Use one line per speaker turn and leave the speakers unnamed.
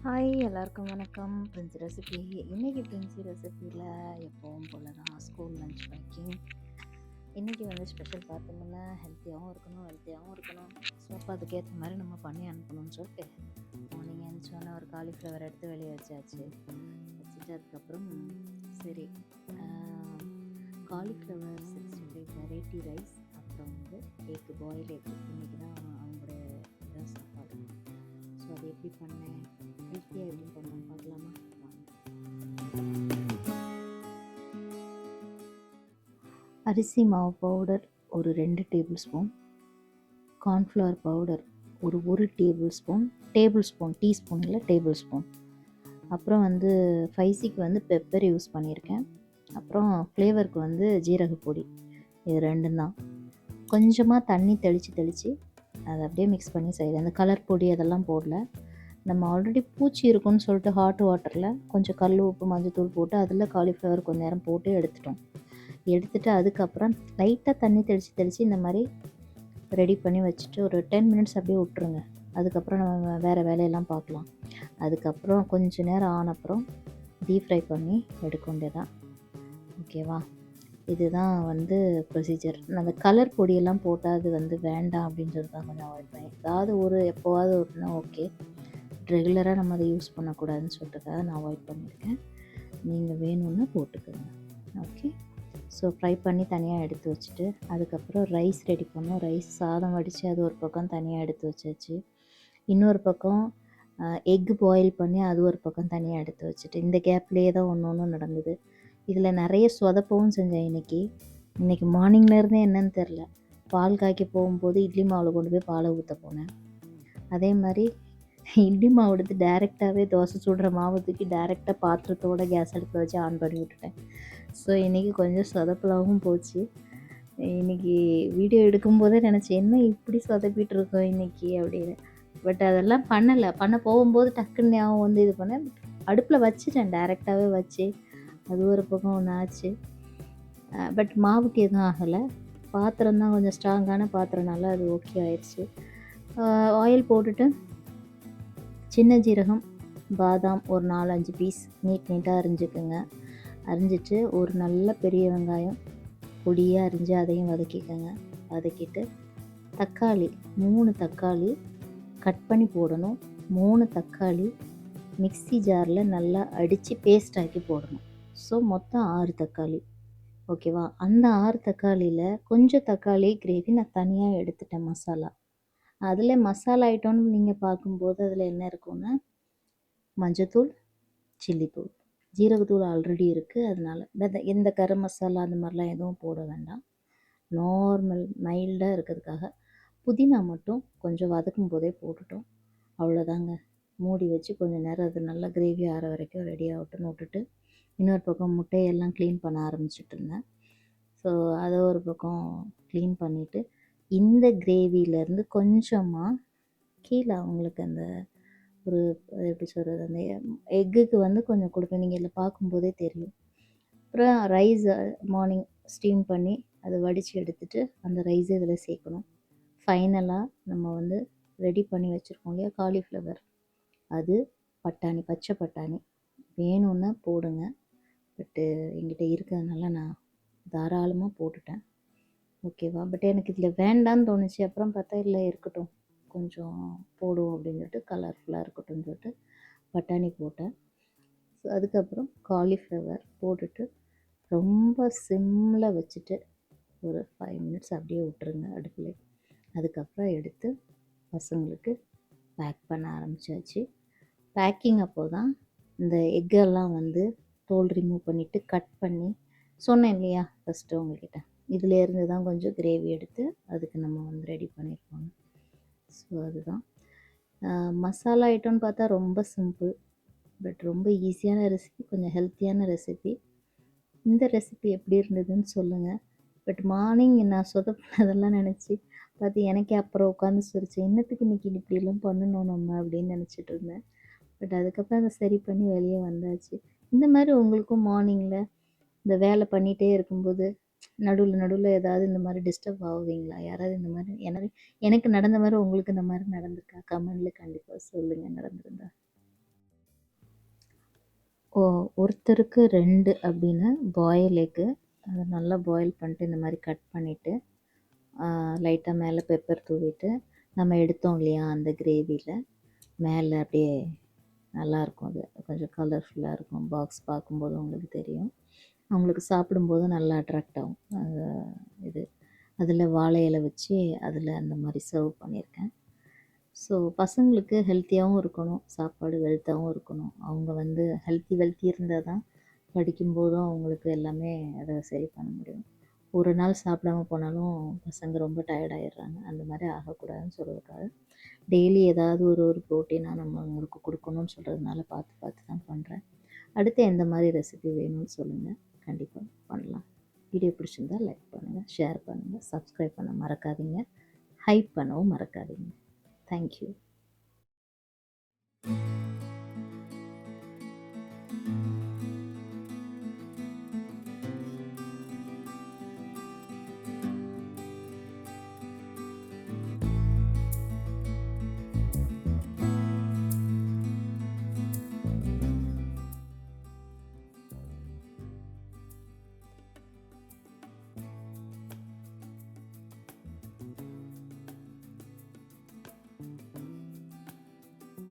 Hi எல்லாருக்கும் வணக்கம். Prince recipe. இன்றைக்கி பிரின்ஸ் ரெசிபியில் எப்பவும் போல் தான் ஸ்கூல் லஞ்ச் பேக்கிங். இன்றைக்கி ஸ்பெஷல் பார்த்தோம்னா ஹெல்த்தியாகவும் இருக்கணும். ஸோ அப்போ அதுக்கேற்ற மாதிரி நம்ம பண்ணி அனுப்பணும்னு சொல்லிட்டு மார்னிங் எழுந்தோன்னே ஒரு காலிஃப்ளவர் எடுத்து வெளியே வச்சுட்டு அதுக்கப்புறம் சரி காலிஃப்ளவர் 65 வெரைட்டி ரைஸ், அப்புறம் எக், பாயில் எக். இன்றைக்கி தான் அவங்களுடைய இதான் சாப்பாடு. ஸோ அதை எப்படி பண்ணேன், ஹெல்த்தியாக எப்படி பண்ணேன்னு பார்க்கலாமா? அரிசி மாவு பவுடர் ஒரு 2 டேபிள் ஸ்பூன், கார்ன்ஃப்ளவர் பவுடர் ஒரு டேபிள் ஸ்பூன் டீஸ்பூன் இல்லை டேபிள் ஸ்பூன். அப்புறம் ஸ்பைசிக்கு பெப்பர் யூஸ் பண்ணியிருக்கேன். அப்புறம் ஃப்ளேவருக்கு ஜீரக பொடி. இது ரெண்டும் தான். கொஞ்சமாக தண்ணி தெளித்து அதை அப்படியே மிக்ஸ் பண்ணி செய்கிறேன். அந்த கலர் பொடி அதெல்லாம் போடல. நம்ம ஆல்ரெடி பூச்சி இருக்குன்னு சொல்லிட்டு ஹாட் வாட்டரில் கொஞ்சம் கல் உப்பு மஞ்சத்தூள் போட்டு அதில் காலிஃப்ளவர் கொஞ்சம் நேரம் போட்டு எடுத்துட்டு அதுக்கப்புறம் லைட்டாக தண்ணி தெளித்து இந்த மாதிரி ரெடி பண்ணி வச்சுட்டு ஒரு 10 மினிட்ஸ் அப்படியே விட்டுருங்க. அதுக்கப்புறம் நம்ம வேறு வேலையெல்லாம் பார்க்கலாம். அதுக்கப்புறம் கொஞ்சம் நேரம் ஆனப்புறம் டீப் ஃப்ரை பண்ணி எடுக்க வேண்டியதான். ஓகேவா? இதுதான் ப்ரொசீஜர். அந்த கலர் பொடியெல்லாம் போட்டால் அது வேண்டாம் அப்படின்னு சொல்லிட்டு தான் கொஞ்சம் அவாய்ட் பண்ணி, ஏதாவது எப்போவாவது ஒருனா ஓகே, ரெகுலராக நம்ம அதை யூஸ் பண்ணக்கூடாதுன்னு சொல்லிட்டுக்காக நான் அவாய்ட் பண்ணியிருக்கேன். நீங்கள் வேணும்னா போட்டுக்கோங்க. ஓகே. ஸோ ஃப்ரை பண்ணி தனியாக எடுத்து வச்சுட்டு அதுக்கப்புறம் ரைஸ் ரெடி பண்ணோம். ரைஸ் சாதம் வடித்து அது ஒரு பக்கம் தனியாக எடுத்து வச்சாச்சு. இன்னொரு பக்கம் எக்கு பாயில் பண்ணி அது ஒரு பக்கம் தனியாக எடுத்து வச்சுட்டு இந்த கேப்லேயே தான் ஒன்று நடந்தது. இதில் நிறைய சொதப்பவும் செஞ்சேன். இன்றைக்கி மார்னிங்லேருந்தே என்னன்னு தெரில, பால் காய்க்க போகும்போது இட்லி மாவில் கொண்டு போய் பாலை ஊற்ற போனேன். அதே மாதிரி இட்லி மாவு எடுத்து டைரெக்டாகவே தோசை சுடுற மாவு தூக்கி டைரெக்டாக பாத்திரத்தோடு கேஸ் அடுப்பில் வச்சு ஆன் பண்ணி விட்டுட்டேன். ஸோ இன்றைக்கி கொஞ்சம் சொதப்பலாகவும் போச்சு. இன்றைக்கி வீடியோ எடுக்கும்போதே நினச்சேன், என்ன இப்படி சொதப்பிட்டு இருக்கோம் இன்றைக்கி அப்படின்னு. பட் அதெல்லாம் பண்ண போகும்போது டக்குன்னு ஞாபகம் இது பண்ணேன். அடுப்பில் வச்சுட்டேன், டைரெக்டாகவே வச்சு அது ஒரு பக்கம் ஒன்று ஆச்சு. பட் மாவுக்கு எதுவும் ஆகலை. பாத்திரம் தான் கொஞ்சம் ஸ்ட்ராங்கான பாத்திரம்னால அது ஓகே ஆயிடுச்சு. ஆயில் போட்டுட்டு சின்ன ஜீரகம், பாதாம் ஒரு 4-5 பீஸ் நீட்டாக அரிஞ்சுக்குங்க. அரிஞ்சிட்டு ஒரு நல்ல பெரிய வெங்காயம் பொடியாக அரிஞ்சு அதையும் வதக்கிக்கோங்க. வதக்கிட்டு தக்காளி 3 தக்காளி கட் பண்ணி போடணும். 3 தக்காளி மிக்ஸி ஜாரில் நல்லா அடித்து பேஸ்ட் ஆக்கி போடணும். ஸோ மொத்தம் 6 தக்காளி. ஓகேவா? அந்த 6 தக்காளியில் கொஞ்சம் தக்காளி கிரேவி நான் தனியாக எடுத்துட்டேன். அதில் மசாலா ஐட்டம்னு நீங்கள் பார்க்கும்போது அதில் என்ன இருக்குன்னா மஞ்சத்தூள், சில்லித்தூள், ஜீரகத்தூள் ஆல்ரெடி இருக்குது. அதனால் எந்த கரம் மசாலா அந்த மாதிரிலாம் எதுவும் போட வேண்டாம். நார்மல் மைல்டாக இருக்கிறதுக்காக புதினா மட்டும் கொஞ்சம் வதக்கும் போதே போட்டுட்டோம். அவ்வளோதாங்க. மூடி வச்சு கொஞ்சம் நேரம் அது நல்லா கிரேவி ஆற வரைக்கும் ரெடி ஆகட்டும்னு விட்டுட்டு இன்னொரு பக்கம் முட்டையெல்லாம் க்ளீன் பண்ண ஆரம்பிச்சுட்டு இருந்தேன். ஸோ அதை ஒரு பக்கம் க்ளீன் பண்ணிவிட்டு இந்த கிரேவியிலேருந்து கொஞ்சமாக கீழே அவங்களுக்கு அந்த ஒரு எப்படி சொல்கிறது, அந்த எக்குக்கு கொஞ்சம் கொடுப்பேன். நீங்கள் இதில் பார்க்கும்போதே தெரியும். அப்புறம் ரைஸ் மார்னிங் ஸ்டீம் பண்ணி அதை வடித்து எடுத்துகிட்டு அந்த ரைஸை இதில் சேர்க்கணும். ஃபைனலாக நம்ம ரெடி பண்ணி வச்சுருக்கோம் இல்லையா காலிஃப்ளவர், அது பட்டாணி, பச்சை பட்டாணி வேணும்னா போடுங்க. பட்டு என்கிட்ட இருக்கிறதுனால நான் தாராளமாக போட்டுட்டேன். ஓகேவா? பட் எனக்கு இதில் வேண்டான்னு தோணுச்சு. அப்புறம் பார்த்தா இல்லை இருக்கட்டும், கொஞ்சம் போடுவோம் அப்படின்னு சொல்லிட்டு கலர்ஃபுல்லாக இருக்கட்டும்னு சொல்லிட்டு பட்டாணி போட்டேன். ஸோ அதுக்கப்புறம் காலிஃப்ளவர் போட்டுட்டு ரொம்ப சிம்மில் வச்சுட்டு ஒரு 5 மினிட்ஸ் அப்படியே விட்டுருங்க அடுப்பில். அதுக்கப்புறம் எடுத்து பசங்களுக்கு பேக் பண்ண ஆரம்பித்தாச்சு. பேக்கிங் அப்போ தான் இந்த எக்கெல்லாம் தோல் ரிமூவ் பண்ணிவிட்டு கட் பண்ணி சொன்னேன் இல்லையா ஃபஸ்ட்டு உங்கள்கிட்ட, இதிலேருந்து தான் கொஞ்சம் கிரேவி எடுத்து அதுக்கு நம்ம ரெடி பண்ணியிருப்பாங்க. ஸோ அதுதான் மசாலா ஐட்டம்னு பார்த்தா ரொம்ப சிம்பிள், பட் ரொம்ப ஈஸியான ரெசிபி, கொஞ்சம் ஹெல்த்தியான ரெசிபி. இந்த ரெசிபி எப்படி இருந்ததுன்னு சொல்லுங்கள். பட் மார்னிங் நான் சொதப்பினதெல்லாம் நினச்சி பார்த்து எனக்கே அப்புறம் உட்காந்து சிரிச்சேன், என்னத்துக்கு இன்றைக்கி இப்படிலாம் பண்ணணும் நம்ம அப்படின்னு நினச்சிட்டு இருந்தேன். பட் அதுக்கப்புறம் அதை சரி பண்ணி வெளியே வந்தாச்சு. இந்த மாதிரி உங்களுக்கும் மார்னிங்கில் இந்த வேலை பண்ணிகிட்டே இருக்கும்போது நடுவில் ஏதாவது இந்த மாதிரி டிஸ்டர்ப் ஆகுவீங்களா? யாராவது இந்த மாதிரி எனக்கு நடந்த மாதிரி உங்களுக்கு இந்த மாதிரி நடந்திருக்கா? கமெண்டில் கண்டிப்பாக சொல்லுங்கள் நடந்திருந்தா. ஒருத்தருக்கு 2 அப்படின்னா பாயில் எக்கு அதை நல்லா பாயில் பண்ணிட்டு இந்த மாதிரி கட் பண்ணிவிட்டு லைட்டாக மேலே பெப்பர் தூவிட்டு நம்ம எடுத்தோம் இல்லையா அந்த கிரேவியில் மேலே அப்படியே நல்லாயிருக்கும். அது கொஞ்சம் கலர்ஃபுல்லாக இருக்கும். பாக்ஸ் பார்க்கும்போது உங்களுக்கு தெரியும். அவங்களுக்கு சாப்பிடும்போது நல்லா அட்ராக்ட் ஆகும். அது இது அதில் வாழை இலை வச்சு அதில் அந்த மாதிரி சர்வ் பண்ணியிருக்கேன். ஸோ பசங்களுக்கு ஹெல்த்தியாகவும் இருக்கணும், சாப்பாடு வெல்த்தாகவும் இருக்கணும். அவங்க வந்து வெல்த்தி இருந்தால் தான் படிக்கும்போதும் அவங்களுக்கு எல்லாமே அதை சரி பண்ண முடியும். ஒரு நாள் சாப்பிடாம போனாலும் பசங்க ரொம்ப டயர்ட் ஆயிடுறாங்க. அந்த மாதிரி ஆகக்கூடாதுன்னு சொல்கிறதுக்காக டெய்லி ஏதாவது ஒரு ப்ரோட்டீனாக நம்ம அவங்களுக்கு கொடுக்கணும்னு சொல்கிறதுனால பார்த்து பார்த்து தான் பண்ணுறேன். அடுத்து எந்த மாதிரி ரெசிபி வேணும்னு சொல்லுங்கள், கண்டிப்பாக பண்ணலாம். வீடியோ பிடிச்சிருந்தா லைக் பண்ணுங்கள், ஷேர் பண்ணுங்கள், சப்ஸ்கிரைப் பண்ண மறக்காதீங்க, ஹைப் பண்ணவும் மறக்காதீங்க. தேங்க்யூ.